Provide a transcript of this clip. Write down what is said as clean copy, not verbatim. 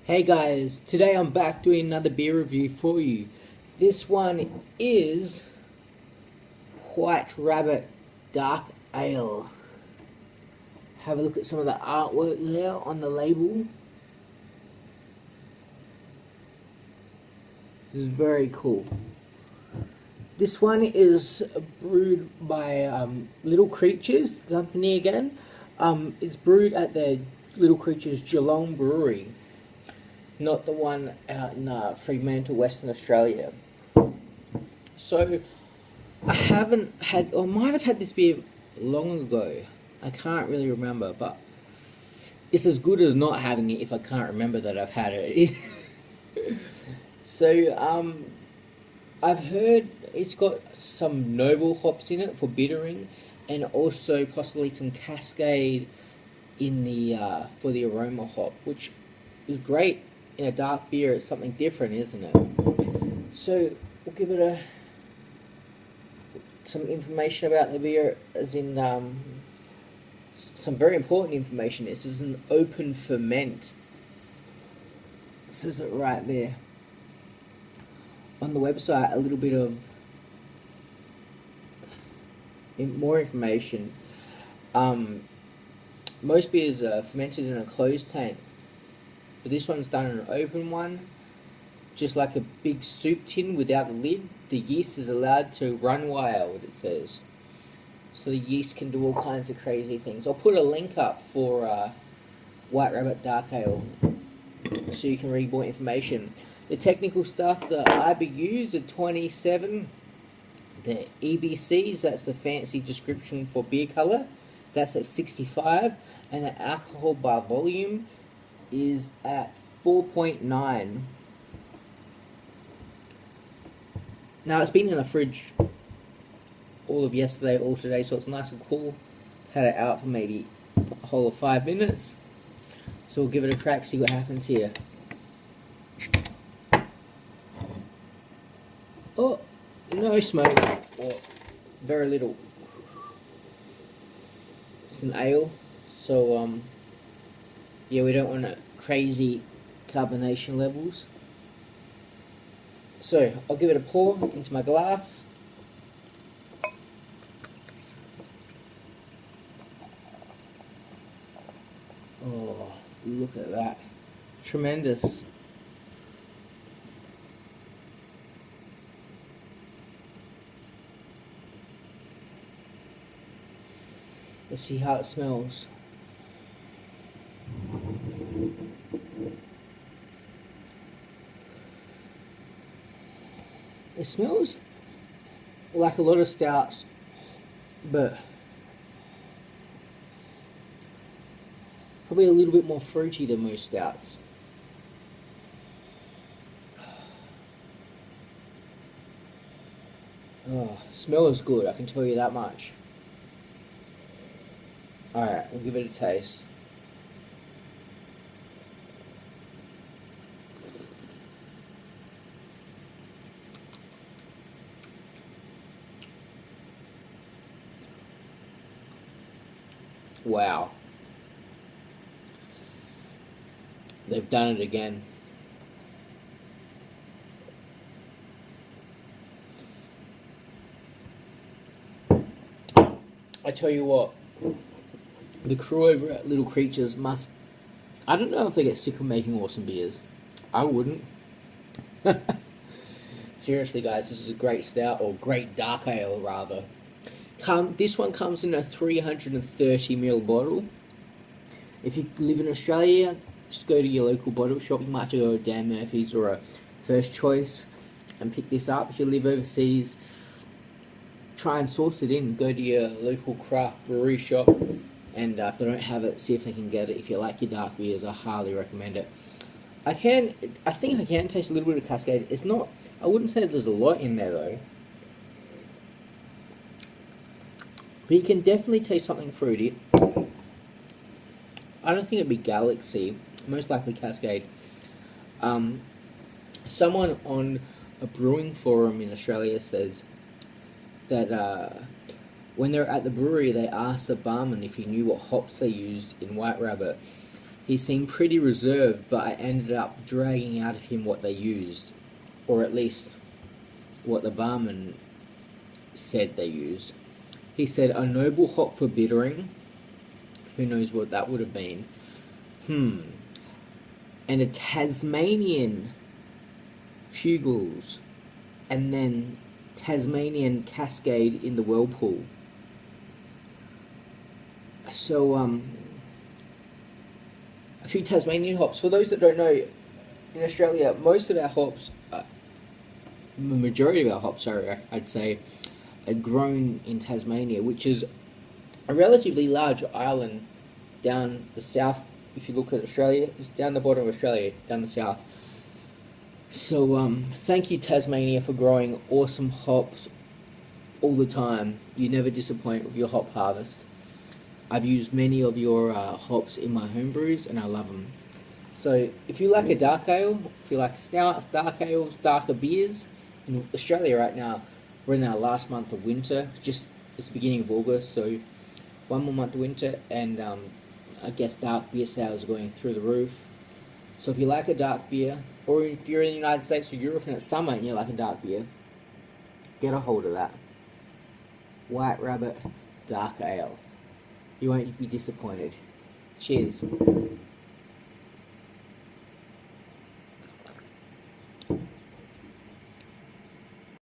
Hey guys, today I'm back doing another beer review for you. This one is White Rabbit Dark Ale. Have a look at some of the artwork there on the label. This is very cool. This one is brewed by Little Creatures, the company again. It's brewed at the Little Creatures Geelong Brewery, not the one out in Fremantle, Western Australia. So, I haven't had, or might have had this beer long ago. I can't really remember, but it's as good as not having it if I can't remember that I've had it. So, I've heard it's got some noble hops in it for bittering, and also possibly some Cascade in the for the aroma hop, which is great in a dark beer. It's something different, isn't it? So we'll give it some information about the beer, as in some very important information. This is an open ferment. It says it right there on the website. A little bit of more information. Most beers are fermented in a closed tank, but this one's done in an open one, just like a big soup tin without the lid. The yeast is allowed to run wild, it says. So the yeast can do all kinds of crazy things. I'll put a link up for White Rabbit Dark Ale so you can read more information. The technical stuff, the IBUs are 27. The EBCs, that's the fancy description for beer colour, that's at 65. And the alcohol by volume is at 4.9. Now, it's been in the fridge all of yesterday, all today, so it's nice and cool. Had it out for maybe a whole of 5 minutes. So we'll give it a crack, see what happens here. Oh, no smoke, or very little. It's an ale, so yeah, we don't want crazy carbonation levels. So I'll give it a pour into my glass. Oh, look at that. Tremendous. Let's see how it smells. It smells like a lot of stouts, but probably a little bit more fruity than most stouts. Oh, smell is good, I can tell you that much. Alright, we'll give it a taste. Wow. They've done it again. I tell you what, the crew over at Little Creatures must... I don't know if they get sick of making awesome beers. I wouldn't. Seriously guys, this is a great stout, or great dark ale rather. This one comes in a 330ml bottle. If you live in Australia, just go to your local bottle shop. You might have to go to Dan Murphy's or a First Choice and pick this up. If you live overseas, try and source it in. Go to your local craft brewery shop, and if they don't have it, see if they can get it. If you like your dark beers, I highly recommend it. I think I can taste a little bit of Cascade. It's not, I wouldn't say there's a lot in there though. But you can definitely taste something fruity. I don't think it'd be Galaxy, most likely Cascade. Someone on a brewing forum in Australia says that when they're at the brewery, they asked the barman if he knew what hops they used in White Rabbit. He seemed pretty reserved, but I ended up dragging out of him what they used, or at least what the barman said they used. He said a noble hop for bittering. Who knows what that would have been? And a Tasmanian Fugles, and then Tasmanian Cascade in the Whirlpool. So, a few Tasmanian hops. For those that don't know, in Australia, most of our hops, the majority of our hops, sorry, I'd say, are grown in Tasmania, which is a relatively large island down the south. If you look at Australia, it's down the bottom of Australia, down the south. So, thank you, Tasmania, for growing awesome hops all the time. You never disappoint with your hop harvest. I've used many of your hops in my homebrews, and I love them. So, if you like a dark ale, if you like stouts, dark ales, darker beers, in Australia right now, we're in our last month of winter. It's the beginning of August, so one more month of winter, and I guess dark beer sales are going through the roof. So if you like a dark beer, or if you're in the United States or Europe and it's summer and you like a dark beer, get a hold of that. White Rabbit Dark Ale. You won't be disappointed. Cheers.